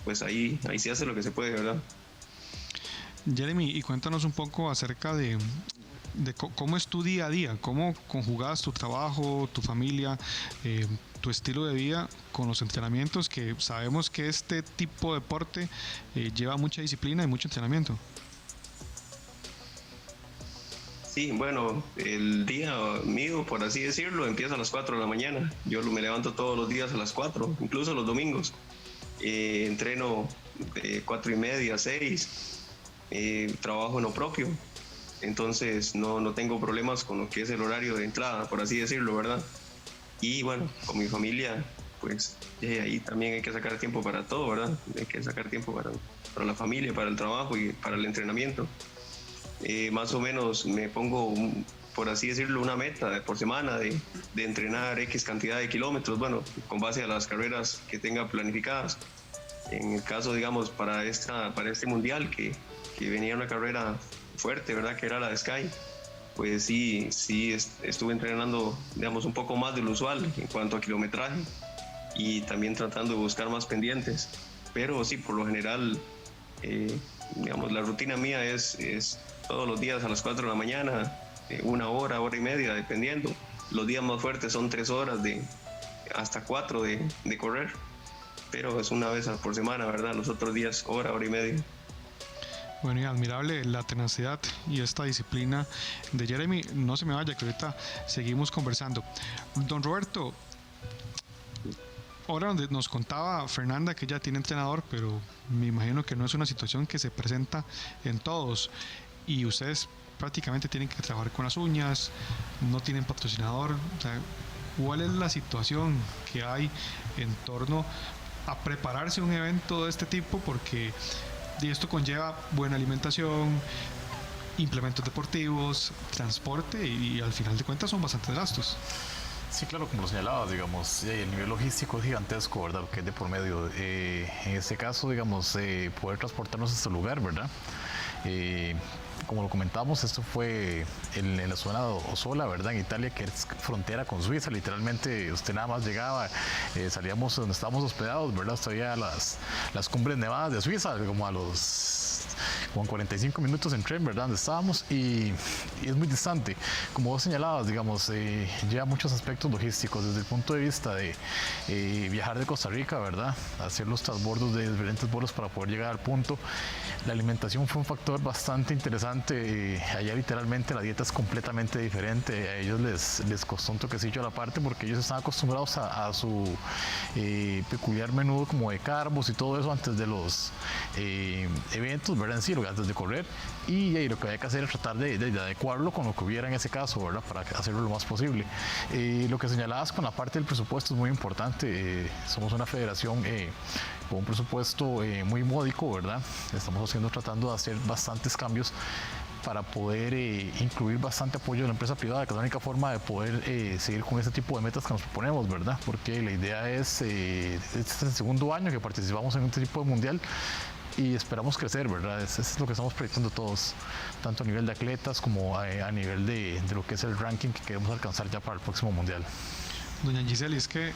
[SPEAKER 5] pues ahí sí hace lo que se puede, ¿verdad?
[SPEAKER 1] Jeremy, y cuéntanos un poco acerca de cómo es tu día a día, cómo conjugas tu trabajo, tu familia, tu estilo de vida con los entrenamientos, que sabemos que este tipo de deporte lleva mucha disciplina y mucho entrenamiento.
[SPEAKER 5] Sí, bueno, el día mío, por así decirlo, empieza a las 4 de la mañana. Yo me levanto todos los días a las 4, incluso los domingos. Entreno de 4:30 a 6, trabajo en lo propio. Entonces no tengo problemas con lo que es el horario de entrada, por así decirlo, ¿verdad? Y bueno, con mi familia, pues ahí también hay que sacar tiempo para todo, ¿verdad? Hay que sacar tiempo para la familia, para el trabajo y para el entrenamiento. Más o menos me pongo por así decirlo, una meta por semana de entrenar X cantidad de kilómetros, bueno, con base a las carreras que tenga planificadas. En el caso, digamos, para este mundial, que venía una carrera fuerte, ¿verdad?, que era la de Sky, pues sí estuve entrenando, digamos, un poco más de lo usual en cuanto a kilometraje y también tratando de buscar más pendientes. Pero sí, por lo general, digamos, la rutina mía es todos los días a las 4 de la mañana, 1 hora, hora y media, dependiendo. Los días más fuertes son 3 horas hasta 4 de correr, pero es una vez por semana, ¿verdad? Los otros días, hora y media.
[SPEAKER 1] Bueno, y admirable la tenacidad y esta disciplina de Jeremy. No se me vaya, que ahorita seguimos conversando. Don Roberto, ahora donde nos contaba Fernanda que ella tiene entrenador, pero me imagino que no es una situación que se presenta en todos, y ustedes prácticamente tienen que trabajar con las uñas, no tienen patrocinador. O sea, ¿cuál es la situación que hay en torno a prepararse un evento de este tipo? Porque esto conlleva buena alimentación, implementos deportivos, transporte, y al final de cuentas son bastantes gastos.
[SPEAKER 7] Sí, claro, como lo señalabas, digamos, el nivel logístico es gigantesco, ¿verdad? Lo que es de por medio. En este caso, digamos, poder transportarnos a este lugar, ¿verdad? Como lo comentamos, esto fue en la zona de Osola, ¿verdad? En Italia, que es frontera con Suiza. Literalmente usted nada más llegaba, salíamos donde estábamos hospedados, ¿verdad? Hasta había las cumbres nevadas de Suiza, como en 45 minutos en tren, ¿verdad? Donde estábamos, y es muy distante. Como vos señalabas, digamos, lleva muchos aspectos logísticos desde el punto de vista de viajar de Costa Rica, ¿verdad? Hacer los transbordos de diferentes vuelos para poder llegar al punto. La alimentación fue un factor bastante interesante. Allá literalmente la dieta es completamente diferente. A ellos les costó un toquecillo a la parte porque ellos están acostumbrados a su peculiar menú como de carbos y todo eso antes de los eventos, ¿verdad? En sí, antes de correr, y lo que había que hacer es tratar de adecuarlo con lo que hubiera en ese caso, ¿verdad? Para hacerlo lo más posible. Lo que señalabas con la parte del presupuesto es muy importante. Somos una federación con un presupuesto muy módico, ¿verdad? Estamos tratando de hacer bastantes cambios para poder incluir bastante apoyo de la empresa privada, que es la única forma de poder seguir con este tipo de metas que nos proponemos, ¿verdad? Porque la idea este es el segundo año que participamos en este tipo de mundial y esperamos crecer, ¿verdad? Eso es lo que estamos proyectando todos, tanto a nivel de atletas como a nivel de lo que es el ranking que queremos alcanzar ya para el próximo mundial.
[SPEAKER 1] Doña Giseli, es que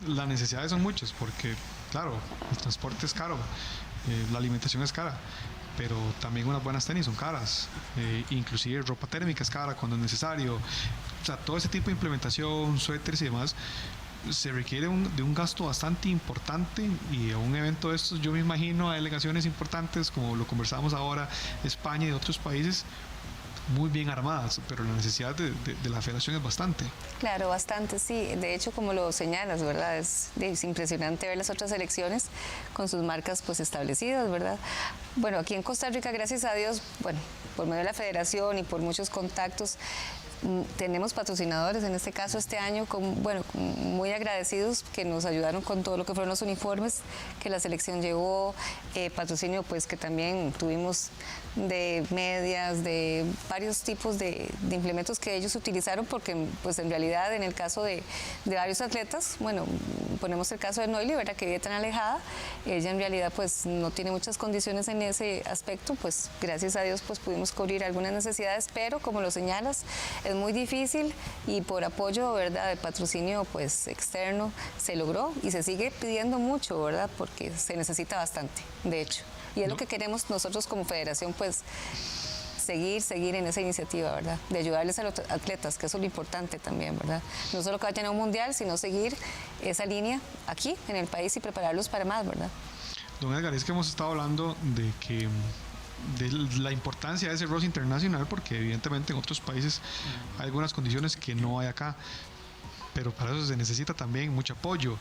[SPEAKER 1] las necesidades son muchas, porque claro, el transporte es caro, la alimentación es cara, pero también unas buenas tenis son caras, inclusive ropa térmica es cara cuando es necesario. O sea, todo ese tipo de implementación, suéteres y demás, se requiere de un gasto bastante importante, y a un evento de estos yo me imagino a delegaciones importantes como lo conversábamos ahora, España y de otros países, muy bien armadas, pero la necesidad de la federación es bastante.
[SPEAKER 3] Claro, bastante, sí. De hecho, como lo señalas, ¿verdad? Es impresionante ver las otras selecciones con sus marcas pues establecidas, ¿verdad? Bueno, aquí en Costa Rica, gracias a Dios, bueno, por medio de la federación y por muchos contactos, tenemos patrocinadores, en este caso este año, muy agradecidos, que nos ayudaron con todo lo que fueron los uniformes que la selección llevó, patrocinio pues que también tuvimos de medias, de varios tipos de implementos que ellos utilizaron, porque pues en realidad en el caso de varios atletas, bueno, ponemos el caso de Noily, ¿verdad?, que vive tan alejada, ella en realidad pues no tiene muchas condiciones en ese aspecto, pues gracias a Dios pues pudimos cubrir algunas necesidades, pero como lo señalas, es muy difícil, y por apoyo, ¿verdad?, de patrocinio pues externo se logró, y se sigue pidiendo mucho, ¿verdad?, porque se necesita bastante, de hecho. Y es lo que queremos nosotros como federación, pues seguir en esa iniciativa, ¿verdad?, de ayudarles a los atletas, que eso es lo importante también, ¿verdad? No solo que vayan a un mundial, sino seguir esa línea aquí en el país y prepararlos para más, ¿verdad?
[SPEAKER 1] Don Edgar, es que hemos estado hablando de la importancia de ese roce internacional, porque evidentemente en otros países hay algunas condiciones que no hay acá, pero para eso se necesita también mucho apoyo.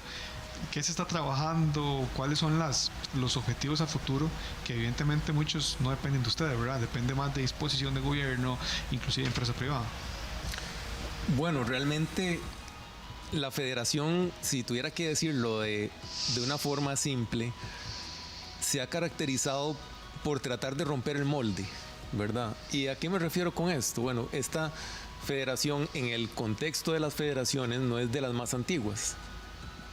[SPEAKER 1] ¿Qué se está trabajando? ¿Cuáles son los objetivos a futuro? Que evidentemente muchos no dependen de ustedes, ¿verdad? Depende más de disposición de gobierno, inclusive de empresa privada.
[SPEAKER 2] Bueno, realmente la federación, si tuviera que decirlo de una forma simple, se ha caracterizado por tratar de romper el molde, ¿verdad? ¿Y a qué me refiero con esto? Bueno, esta federación en el contexto de las federaciones no es de las más antiguas.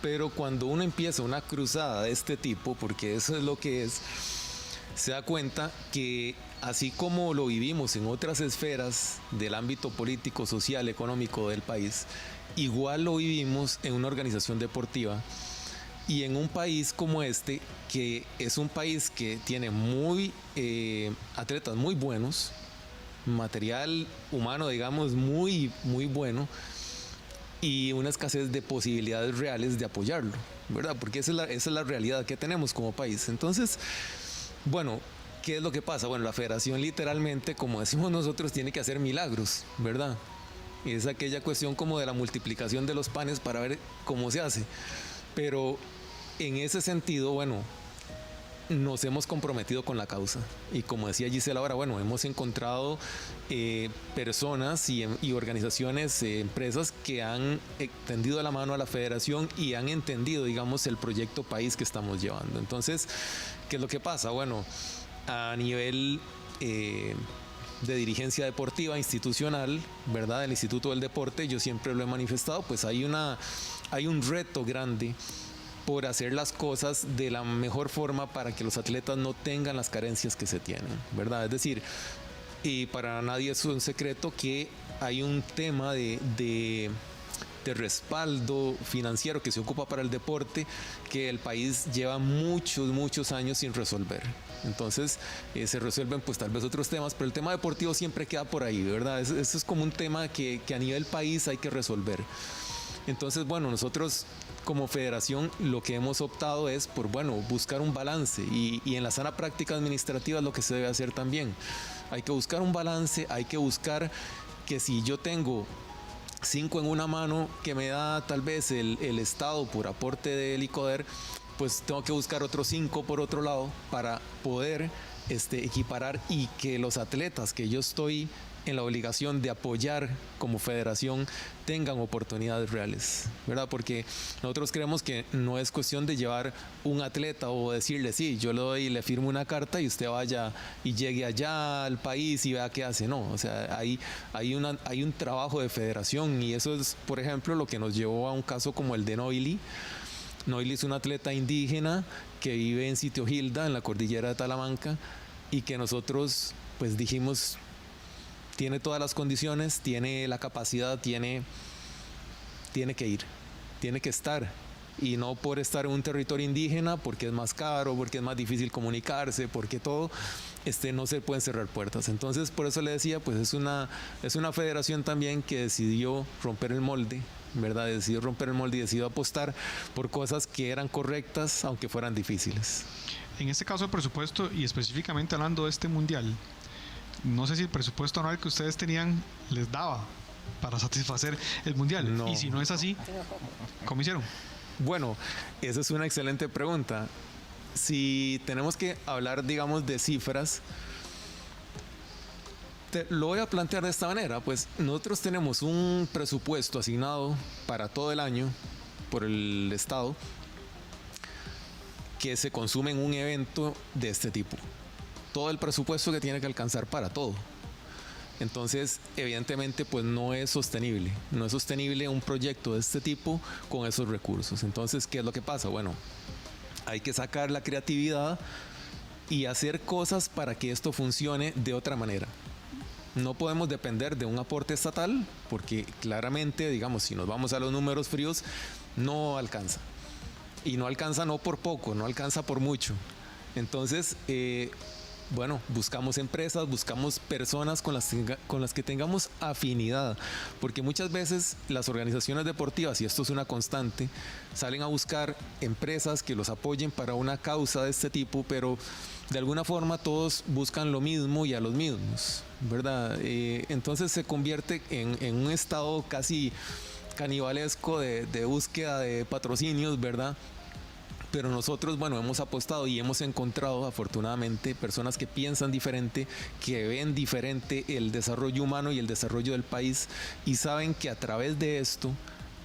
[SPEAKER 2] Pero cuando uno empieza una cruzada de este tipo, porque eso es lo que es, se da cuenta que así como lo vivimos en otras esferas del ámbito político, social, económico del país, igual lo vivimos en una organización deportiva y en un país como este, que es un país que tiene atletas muy buenos, material humano, digamos, muy, muy bueno, y una escasez de posibilidades reales de apoyarlo, ¿verdad? Porque esa es la realidad que tenemos como país. Entonces, bueno, ¿qué es lo que pasa? Bueno, la federación literalmente, como decimos nosotros, tiene que hacer milagros, ¿verdad? Y es aquella cuestión como de la multiplicación de los panes para ver cómo se hace. Pero en ese sentido, bueno, nos hemos comprometido con la causa. Y como decía Gisela ahora, bueno, hemos encontrado personas y organizaciones, empresas que han tendido la mano a la federación y han entendido, digamos, el proyecto país que estamos llevando. Entonces, ¿qué es lo que pasa? Bueno, a nivel de dirigencia deportiva institucional, ¿verdad? Del Instituto del Deporte, yo siempre lo he manifestado, pues hay un reto grande por hacer las cosas de la mejor forma para que los atletas no tengan las carencias que se tienen, ¿verdad? Es decir, y para nadie es un secreto que hay un tema de respaldo financiero que se ocupa para el deporte que el país lleva muchos años sin resolver. Entonces se resuelven pues tal vez otros temas, pero el tema deportivo siempre queda por ahí, ¿verdad? Eso es como un tema que a nivel país hay que resolver. Entonces, bueno, nosotros como federación lo que hemos optado es por, bueno, buscar un balance y en la sana práctica administrativa es lo que se debe hacer también. Hay que buscar un balance, hay que buscar que si yo tengo 5 en una mano que me da tal vez el Estado por aporte del ICODER, pues tengo que buscar otros 5 por otro lado para poder equiparar y que los atletas que yo estoy en la obligación de apoyar como federación tengan oportunidades reales, ¿verdad? Porque nosotros creemos que no es cuestión de llevar un atleta o decirle, sí, yo le doy y le firmo una carta y usted vaya y llegue allá al país y vea qué hace. No, o sea, hay un trabajo de federación y eso es, por ejemplo, lo que nos llevó a un caso como el de Noily. Noily es un atleta indígena que vive en Sitio Gilda, en la cordillera de Talamanca, y que nosotros pues dijimos, tiene todas las condiciones, tiene la capacidad, tiene que ir, tiene que estar. Y no por estar en un territorio indígena, porque es más caro, porque es más difícil comunicarse, porque todo, no se pueden cerrar puertas. Entonces, por eso le decía, pues es una federación también que decidió romper el molde, ¿verdad? Decidió romper el molde y decidió apostar por cosas que eran correctas, aunque fueran difíciles.
[SPEAKER 1] En este caso de presupuesto, y específicamente hablando de este mundial, no sé si el presupuesto anual que ustedes tenían les daba para satisfacer el mundial. No. Y si no es así, ¿cómo hicieron?
[SPEAKER 2] Bueno, esa es una excelente pregunta. Si tenemos que hablar, digamos, de cifras, lo voy a plantear de esta manera. Pues nosotros tenemos un presupuesto asignado para todo el año por el Estado que se consume en un evento de este tipo. Todo el presupuesto que tiene que alcanzar para todo. Entonces, evidentemente, pues no es sostenible. No es sostenible un proyecto de este tipo con esos recursos. Entonces, ¿qué es lo que pasa? Bueno, hay que sacar la creatividad y hacer cosas para que esto funcione de otra manera. No podemos depender de un aporte estatal porque claramente, digamos, si nos vamos a los números fríos, no alcanza. Y no alcanza no por poco, no alcanza por mucho. Entonces, bueno, buscamos empresas, buscamos personas con las que tengamos afinidad, porque muchas veces las organizaciones deportivas, y esto es una constante, salen a buscar empresas que los apoyen para una causa de este tipo, pero de alguna forma todos buscan lo mismo y a los mismos, ¿verdad? Entonces se convierte en un estado casi canibalesco de búsqueda de patrocinios, ¿verdad? Pero nosotros, bueno, hemos apostado y hemos encontrado afortunadamente personas que piensan diferente, que ven diferente el desarrollo humano y el desarrollo del país y saben que a través de esto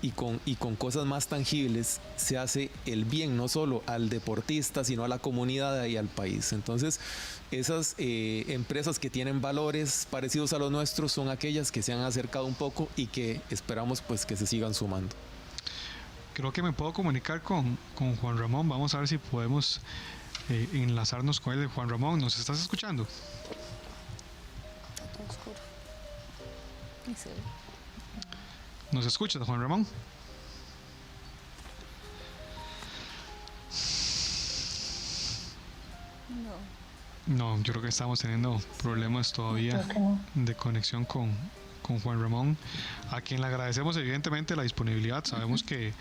[SPEAKER 2] y con cosas más tangibles se hace el bien no solo al deportista, sino a la comunidad y al país. Entonces, esas empresas que tienen valores parecidos a los nuestros son aquellas que se han acercado un poco y que esperamos pues que se sigan sumando.
[SPEAKER 1] Creo que me puedo comunicar con Juan Ramón. Vamos a ver si podemos enlazarnos con él. Juan Ramón, ¿nos estás escuchando? ¿Nos escuchas, Juan Ramón? No, yo creo que estamos teniendo problemas todavía de conexión con Juan Ramón, a quien le agradecemos evidentemente la disponibilidad. Sabemos que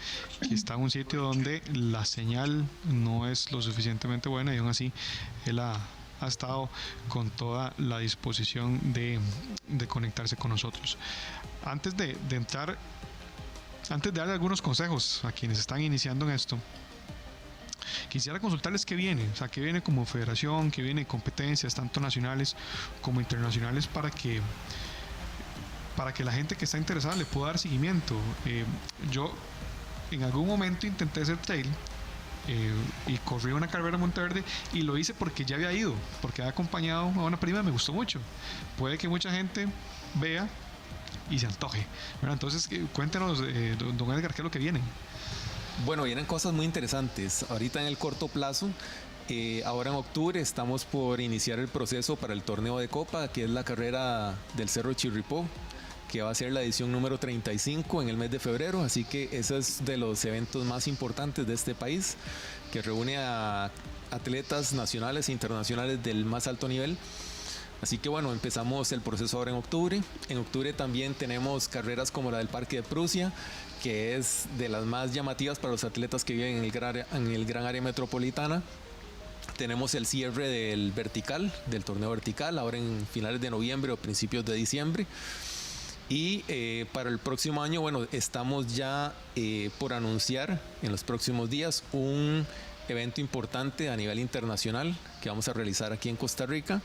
[SPEAKER 1] está en un sitio donde la señal no es lo suficientemente buena y aún así él ha estado con toda la disposición de conectarse con nosotros. Antes de entrar, antes de darle algunos consejos a quienes están iniciando en esto, quisiera consultarles qué viene, o sea, qué viene como federación, qué viene competencias tanto nacionales como internacionales para que la gente que está interesada le pueda dar seguimiento. Yo en algún momento intenté hacer trail y corrí una carrera en Monteverde y lo hice porque ya había ido, porque había acompañado a una prima y me gustó mucho. Puede que mucha gente vea y se antoje, ¿verdad? Entonces cuéntenos, don Edgar, ¿qué es lo que viene?
[SPEAKER 2] Bueno, vienen cosas muy interesantes. Ahorita en el corto plazo, ahora en octubre estamos por iniciar el proceso para el torneo de Copa, que es la carrera del Cerro Chirripó, que va a ser la edición número 35 en el mes de febrero, así que ese es de los eventos más importantes de este país, que reúne a atletas nacionales e internacionales del más alto nivel. Así que bueno, empezamos el proceso ahora en octubre. En octubre también tenemos carreras como la del Parque de Prusia, que es de las más llamativas para los atletas que viven en el gran área metropolitana. Tenemos el cierre del vertical, del torneo vertical, ahora en finales de noviembre o principios de diciembre. Y para el próximo año, bueno, estamos ya por anunciar en los próximos días un evento importante a nivel internacional que vamos a realizar aquí en Costa Rica.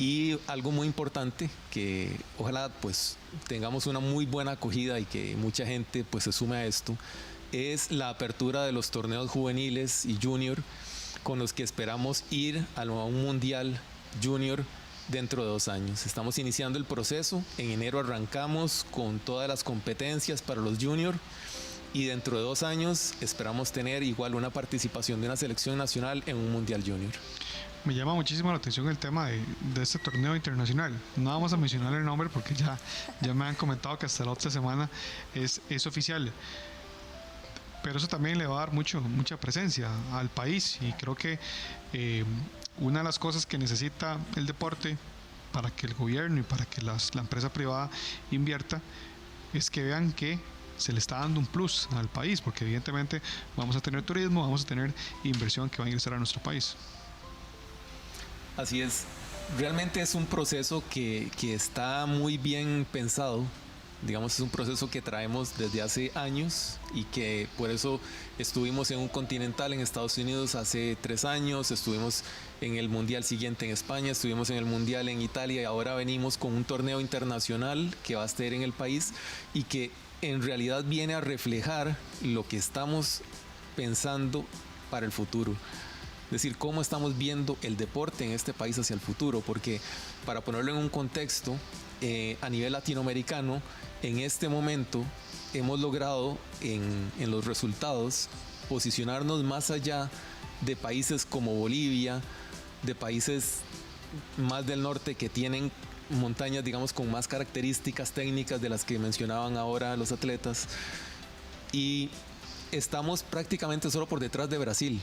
[SPEAKER 2] Y algo muy importante que ojalá pues tengamos una muy buena acogida y que mucha gente pues se sume a esto, es la apertura de los torneos juveniles y junior, con los que esperamos ir a un mundial junior dentro de 2 años. Estamos iniciando el proceso, en enero arrancamos con todas las competencias para los junior y dentro de 2 años esperamos tener igual una participación de una selección nacional en un mundial junior.
[SPEAKER 1] Me llama muchísimo la atención el tema de este torneo internacional. No vamos a mencionar el nombre porque ya me han comentado que hasta la otra semana es oficial. Pero eso también le va a dar mucha presencia al país y creo que una de las cosas que necesita el deporte para que el gobierno y para que la empresa privada invierta es que vean que se le está dando un plus al país, porque evidentemente vamos a tener turismo, vamos a tener inversión que va a ingresar a nuestro país.
[SPEAKER 2] Así es, realmente es un proceso que está muy bien pensado. Digamos, es un proceso que traemos desde hace años y que por eso estuvimos en un continental en Estados Unidos hace 3 años, estuvimos en el mundial siguiente en España, estuvimos en el mundial en Italia y ahora venimos con un torneo internacional que va a estar en el país y que en realidad viene a reflejar lo que estamos pensando para el futuro. Es decir, cómo estamos viendo el deporte en este país hacia el futuro, porque para ponerlo en un contexto, a nivel latinoamericano, en este momento hemos logrado en los resultados posicionarnos más allá de países como Bolivia, de países más del norte que tienen montañas, digamos, con más características técnicas de las que mencionaban ahora los atletas, y estamos prácticamente solo por detrás de Brasil,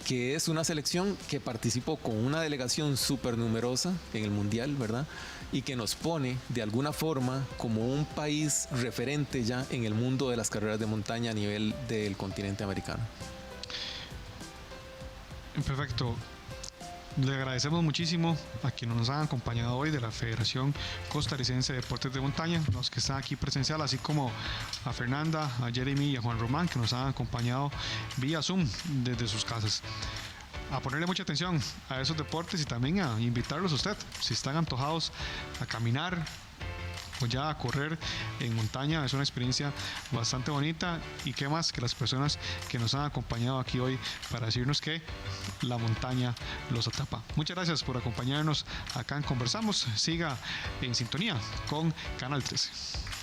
[SPEAKER 2] que es una selección que participó con una delegación súper numerosa en el Mundial, ¿verdad? Y que nos pone de alguna forma como un país referente ya en el mundo de las carreras de montaña a nivel del continente americano.
[SPEAKER 1] Perfecto. Le agradecemos muchísimo a quienes nos han acompañado hoy de la Federación Costarricense de Deportes de Montaña, los que están aquí presencial, así como a Fernanda, a Jeremy y a Juan Román, que nos han acompañado vía Zoom desde sus casas. A ponerle mucha atención a esos deportes y también a invitarlos a usted, si están antojados a caminar, o ya a correr en montaña. Es una experiencia bastante bonita, y qué más que las personas que nos han acompañado aquí hoy para decirnos que la montaña los atrapa. Muchas gracias por acompañarnos acá en Conversamos. Siga en sintonía con Canal 13.